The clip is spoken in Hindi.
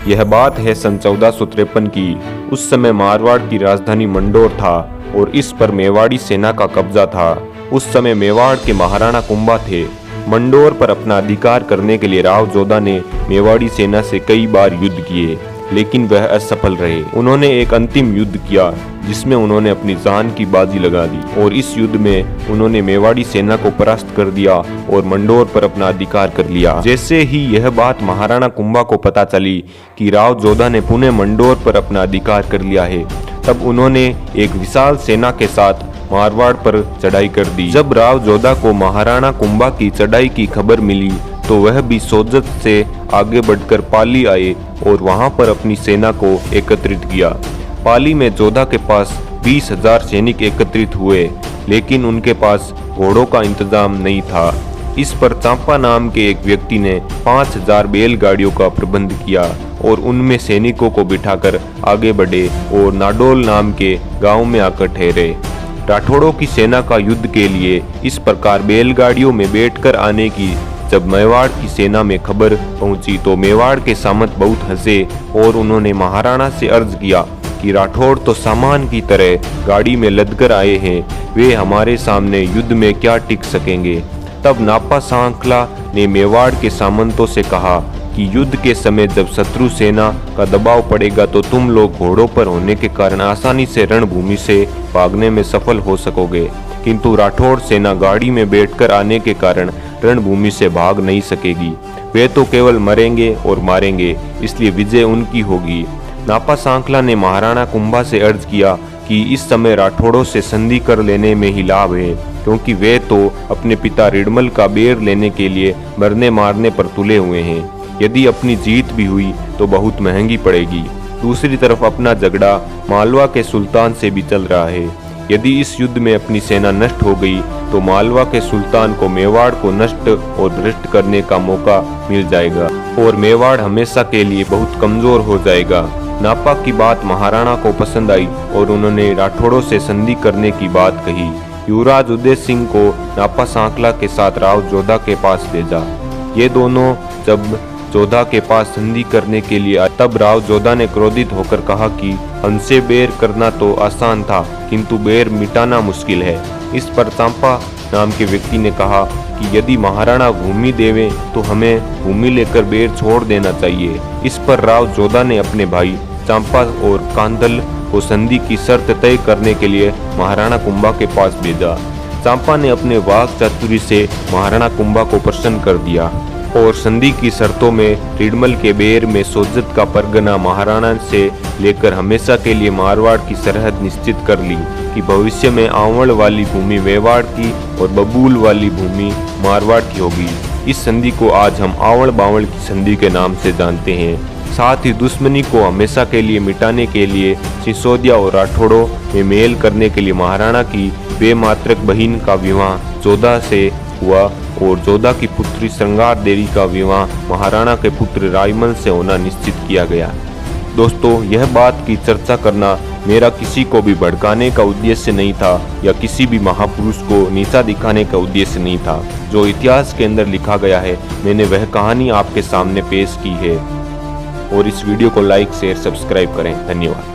यह बात है सन 1453 की। उस समय मारवाड़ की राजधानी मंडोर था और इस पर मेवाड़ी सेना का कब्जा था। उस समय मेवाड़ के महाराणा कुंभा थे। मंडोर पर अपना अधिकार करने के लिए राव जोधा ने मेवाड़ी सेना से कई बार युद्ध किए, लेकिन वह असफल रहे। उन्होंने एक अंतिम युद्ध किया जिसमें उन्होंने अपनी जान की बाजी लगा दी और इस युद्ध में उन्होंने मेवाड़ी सेना को परास्त कर दिया और मंडोर पर अपना अधिकार कर लिया। जैसे ही यह बात महाराणा कुंभा को पता चली कि राव जोधा ने पुनः मंडोर पर अपना अधिकार कर लिया है, तब उन्होंने एक विशाल सेना के साथ मारवाड़ पर चढ़ाई कर दी। जब राव जोधा को महाराणा कुंभा की चढ़ाई की खबर मिली तो वह भी सोजत से आगे बढ़कर पाली आए और वहां पर अपनी सेना को एकत्रित किया। पाली में जोधा के पास 20,000 सैनिक एकत्रित हुए, लेकिन उनके पास घोड़ों का इंतजाम नहीं था। इस पर चांपा नाम के एक व्यक्ति ने 5,000 बैलगाड़ियों का प्रबंध किया और उनमें सैनिकों को बिठाकर आगे बढ़े और नाडोल नाम के गांव में आकर ठहरे। राठौड़ों की सेना का युद्ध के लिए इस प्रकार बैलगाड़ियों में बैठकर आने की जब मेवाड़ की सेना में खबर पहुंची तो मेवाड़ के सामंत बहुत हंसे और उन्होंने महाराणा से अर्ज किया कि राठौड़ तो सामान की तरह गाड़ी में लदकर आए हैं, वे हमारे सामने युद्ध में क्या टिक सकेंगे। तब नापा सांखला ने मेवाड़ के सामंतों से कहा कि युद्ध के समय जब शत्रु सेना का दबाव पड़ेगा तो तुम लोग घोड़ों पर होने के कारण आसानी से रणभूमि से भागने में सफल हो सकोगे, किंतु राठौड़ सेना गाड़ी में बैठकर आने के कारण रणभूमि से भाग नहीं सकेगी। वे तो केवल मरेंगे और मारेंगे, इसलिए विजय उनकी होगी। नापा सांखला ने महाराणा कुंभा से अर्ज किया कि इस समय राठौड़ों से संधि कर लेने में ही लाभ है, क्योंकि वे तो अपने पिता रिडमल का बेर लेने के लिए मरने मारने पर तुले हुए हैं। यदि अपनी जीत भी हुई तो बहुत महंगी पड़ेगी। दूसरी तरफ अपना झगड़ा मालवा के सुल्तान से भी चल रहा है। यदि इस युद्ध में अपनी सेना नष्ट हो गई तो मालवा के सुल्तान को मेवाड़ को नष्ट और भ्रष्ट करने का मौका मिल जाएगा और मेवाड़ हमेशा के लिए बहुत कमजोर हो जाएगा। नापा की बात महाराणा को पसंद आई और उन्होंने राठौड़ों से संधि करने की बात कही। युवराज उदय सिंह को नापा सांखला के साथ राव जोधा के पास भेजा। ये दोनों जब जोधा के पास संधि करने के लिए आए तब राव जोधा ने क्रोधित होकर कहा कि हमसे बैर करना तो आसान था, किंतु बैर मिटाना मुश्किल है। इस पर चांपा नाम के व्यक्ति ने कहा कि यदि महाराणा भूमि देवे तो हमें भूमि लेकर बैर छोड़ देना चाहिए। इस पर राव जोधा ने अपने भाई चांपा और कांदल को संधि की शर्त तय करने के लिए महाराणा कुंभा के पास भेजा। चांपा ने अपने वाक चातुरी से महाराणा कुंभा को प्रसन्न कर दिया और संधि की शर्तों में रिडमल के बेर में सोजत का परगना महाराणा से लेकर हमेशा के लिए मारवाड़ की सरहद निश्चित कर ली कि भविष्य में आवड़ वाली भूमि मेवाड़ की और बबूल वाली भूमि मारवाड़ की होगी। इस संधि को आज हम आवड़ बावड़ की संधि के नाम से जानते हैं। साथ ही दुश्मनी को हमेशा के लिए मिटाने के लिए सिसोदिया और राठौड़ों में मेल करने के लिए महाराणा की बेमात्रक बहन का विवाह जोधा से हुआ और जोधा की पुत्री श्रृंगार देवी का विवाह महाराणा के पुत्र रायमल से होना निश्चित किया गया। दोस्तों, यह बात की चर्चा करना मेरा किसी को भी भड़काने का उद्देश्य नहीं था या किसी भी महापुरुष को नीचा दिखाने का उद्देश्य नहीं था। जो इतिहास के अंदर लिखा गया है मैंने वह कहानी आपके सामने पेश की है। और इस वीडियो को लाइक शेयर सब्सक्राइब करें। धन्यवाद।